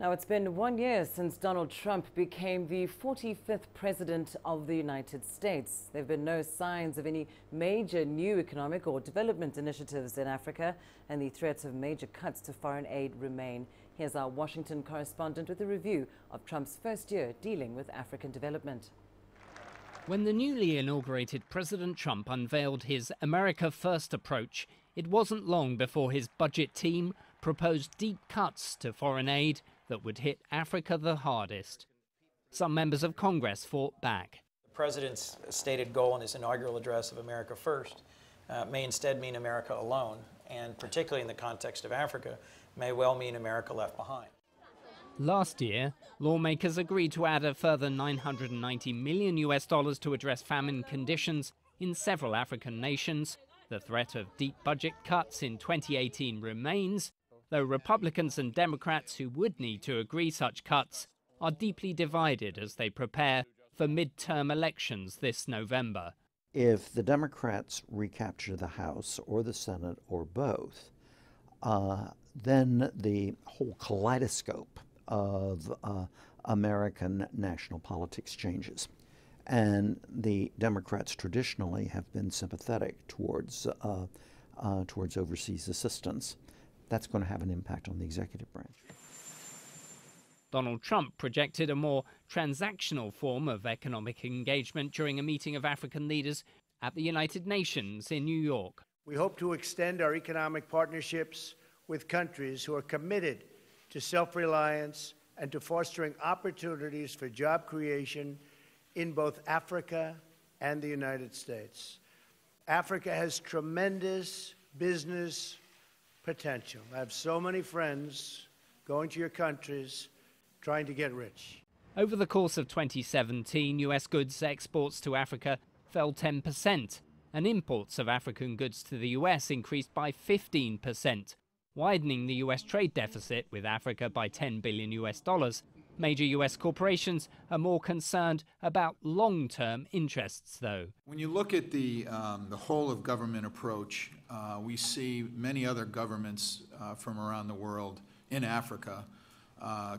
Now, it's been 1 year since Donald Trump became the 45th president of the United States. There have been no signs of any major new economic or development initiatives in Africa, and the threats of major cuts to foreign aid remain. Here's our Washington correspondent with a review of Trump's first year dealing with African development. When the newly inaugurated President Trump unveiled his America First approach, it wasn't long before his budget team proposed deep cuts to foreign aid that would hit Africa the hardest. Some members of Congress fought back. The president's stated goal in his inaugural address of America First may instead mean America alone, and particularly in the context of Africa, may well mean America left behind. Last year, lawmakers agreed to add a further $990 million to address famine conditions in several African nations. The threat of deep budget cuts in 2018 remains, though Republicans and Democrats who would need to agree such cuts are deeply divided as they prepare for midterm elections this November. If the Democrats recapture the House or the Senate or both, then the whole kaleidoscope of American national politics changes. And the Democrats traditionally have been sympathetic towards overseas assistance. That's going to have an impact on the executive branch. Donald Trump projected a more transactional form of economic engagement during a meeting of African leaders at the United Nations in New York. We hope to extend our economic partnerships with countries who are committed to self-reliance and to fostering opportunities for job creation in both Africa and the United States. Africa has tremendous business potential. I have so many friends going to your countries trying to get rich. Over the course of 2017, U.S. goods exports to Africa fell 10%, and imports of African goods to the U.S. increased by 15%, widening the U.S. trade deficit with Africa by $10 billion US. Major U.S. corporations are more concerned about long-term interests, though. When you look at the whole of government approach, we see many other governments from around the world in Africa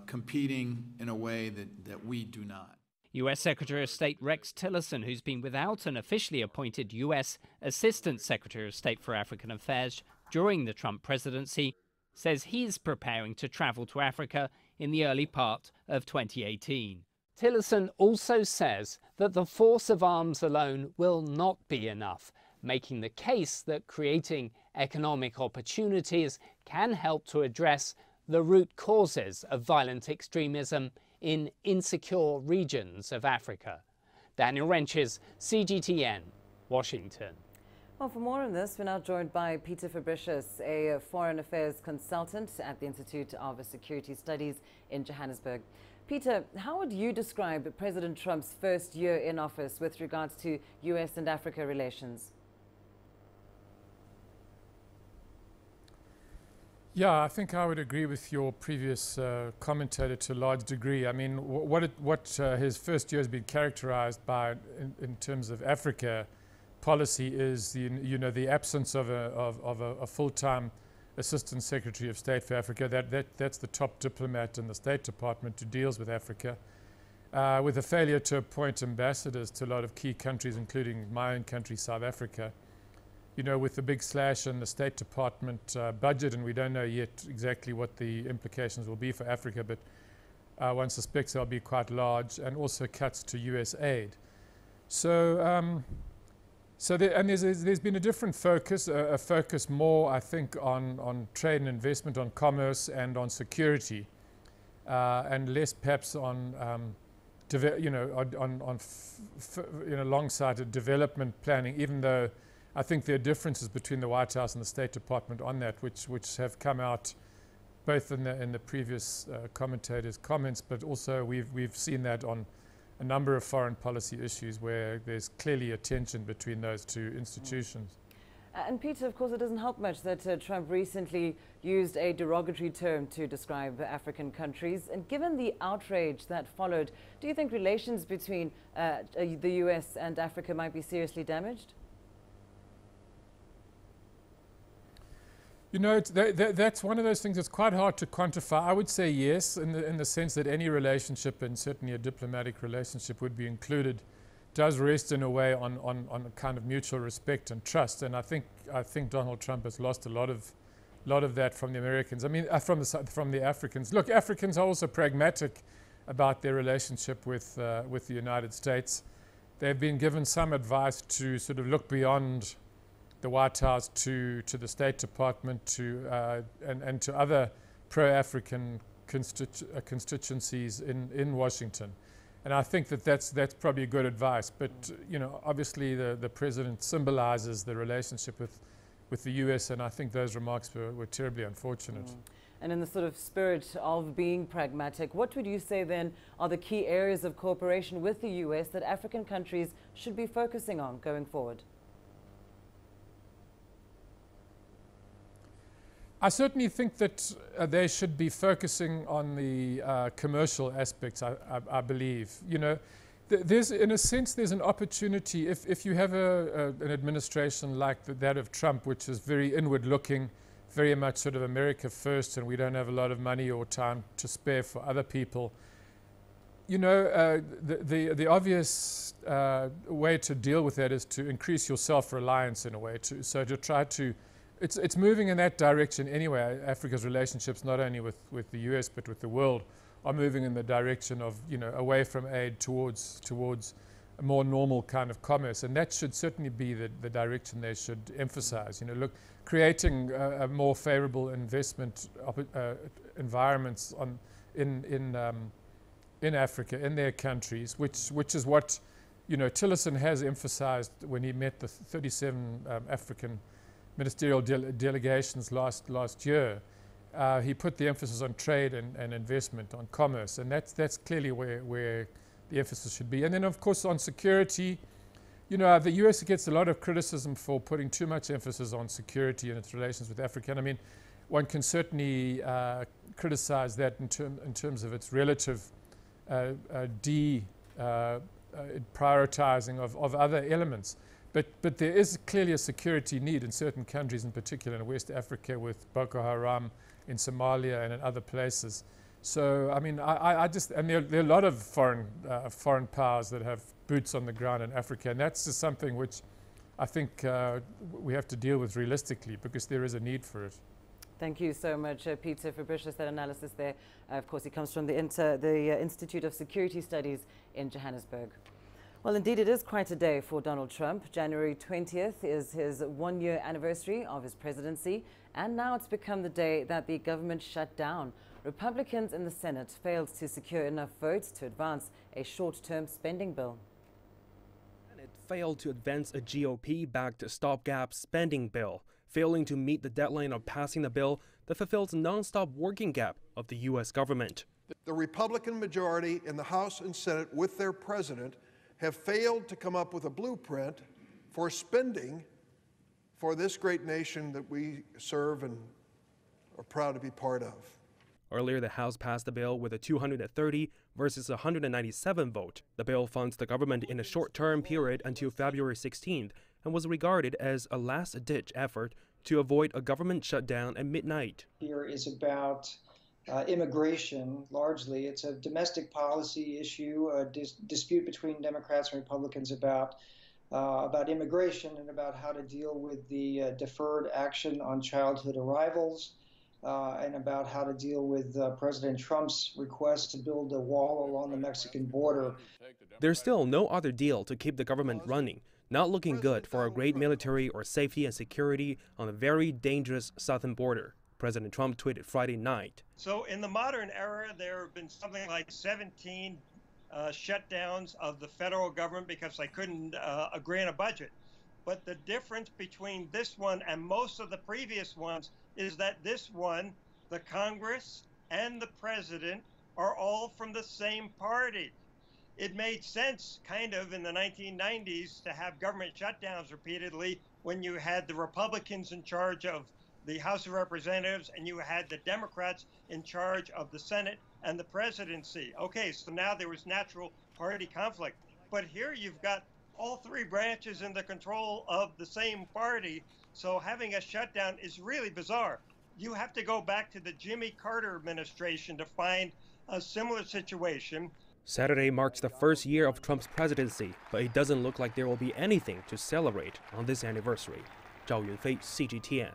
competing in a way that we do not. U.S. Secretary of State Rex Tillerson, who's been without an officially appointed U.S. Assistant Secretary of State for African Affairs during the Trump presidency, says he's preparing to travel to Africa in the early part of 2018. Tillerson also says that the force of arms alone will not be enough, making the case that creating economic opportunities can help to address the root causes of violent extremism in insecure regions of Africa. Daniel Wrenches, CGTN, Washington. Well, for more on this, we're now joined by Peter Fabricius, a foreign affairs consultant at the Institute of Security Studies in Johannesburg. Peter, how would you describe President Trump's first year in office with regards to U.S. and Africa relations? Yeah, I think I would agree with your previous commentator to a large degree. I mean, what his first year has been characterized by in terms of Africa policy is the absence of a full-time Assistant Secretary of State for Africa. That's the top diplomat in the State Department who deals with Africa, with a failure to appoint ambassadors to a lot of key countries, including my own country, South Africa. With the big slash in the State Department budget, and we don't know yet exactly what the implications will be for Africa, but one suspects they'll be quite large, and also cuts to U.S. aid. There's been a different focus, a focus more, I think, on trade and investment, on commerce and on security, and less perhaps on long-sighted development planning, even though I think there are differences between the White House and the State Department on that, which have come out both in the previous commentators' comments, but also we've seen that on a number of foreign policy issues where there's clearly a tension between those two institutions. And Peter, of course, it doesn't help much that Trump recently used a derogatory term to describe African countries. And given the outrage that followed, do you think relations between the U.S. and Africa might be seriously damaged? You know, that's one of those things that's quite hard to quantify. I would say yes, in the sense that any relationship, and certainly a diplomatic relationship would be included, does rest in a way on a kind of mutual respect and trust. And I think Donald Trump has lost a lot of that from the Americans. I mean, from the Africans. Look, Africans are also pragmatic about their relationship with the United States. They've been given some advice to sort of look beyond the White House to the State Department and to other pro-African constituencies in Washington. And I think that's probably good advice. But you know, obviously the president symbolizes the relationship with the U.S., and I think those remarks were terribly unfortunate. And in the sort of spirit of being pragmatic, what would you say then are the key areas of cooperation with the U.S. that African countries should be focusing on going forward? I certainly think that they should be focusing on the commercial aspects, I believe. You know, in a sense, there's an opportunity if you have an administration like that of Trump, which is very inward-looking, very much sort of America first, and we don't have a lot of money or time to spare for other people. You know, the obvious way to deal with that is to increase your self-reliance in a way. So to try to It's moving in that direction anyway. Africa's relationships, not only with the US but with the world, are moving in the direction of, you know, away from aid towards a more normal kind of commerce, and that should certainly be the direction they should emphasize. You know, look, creating a more favorable investment environments in Africa, in their countries, which is what, you know, Tillerson has emphasized when he met the 37 African ministerial delegations last year. He put the emphasis on trade and investment, on commerce, and that's clearly where the emphasis should be. And then, of course, on security, you know, the U.S. gets a lot of criticism for putting too much emphasis on security in its relations with Africa. And I mean, one can certainly criticize that in terms of its relative prioritizing of other elements. But there is clearly a security need in certain countries, in particular in West Africa with Boko Haram, in Somalia and in other places. So, I mean, I just, and there are a lot of foreign powers that have boots on the ground in Africa, and that's just something which I think we have to deal with realistically, because there is a need for it. Thank you so much, Peter Fabricius, that analysis there. Of course, he comes from the Institute of Security Studies in Johannesburg. Well, indeed, it is quite a day for Donald Trump. January 20th is his one-year anniversary of his presidency, and now it's become the day that the government shut down. Republicans in the Senate failed to secure enough votes to advance a short-term spending bill. And it failed to advance a GOP-backed stopgap spending bill, failing to meet the deadline of passing the bill that fulfills the non-stop working gap of the U.S. government. The Republican majority in the House and Senate, with their president, have failed to come up with a blueprint for spending for this great nation that we serve and are proud to be part of. Earlier, the House passed the bill with a 230 versus 197 vote. The bill funds the government in a short-term period until February 16th and was regarded as a last-ditch effort to avoid a government shutdown at midnight. Here is about immigration, largely. It's a domestic policy issue, a dispute between Democrats and Republicans about immigration and about how to deal with the deferred action on childhood arrivals, and about how to deal with President Trump's request to build a wall along the Mexican border. There's still no other deal to keep the government running, not looking good for a great military or safety and security on a very dangerous southern border. President Trump tweeted Friday night. So in the modern era, there have been something like 17 shutdowns of the federal government because they couldn't agree on a budget. But the difference between this one and most of the previous ones is that this one, the Congress and the president are all from the same party. It made sense kind of in the 1990s to have government shutdowns repeatedly when you had the Republicans in charge of the House of Representatives and you had the Democrats in charge of the Senate and the presidency. Okay, so now there was natural party conflict. But here you've got All three branches in the control of the same party, so having a shutdown is really bizarre. You have to go back to the Jimmy Carter administration to find a similar situation. Saturday marks the first year of Trump's presidency, but it doesn't look like there will be anything to celebrate on this anniversary. Zhao Yunfei, CGTN.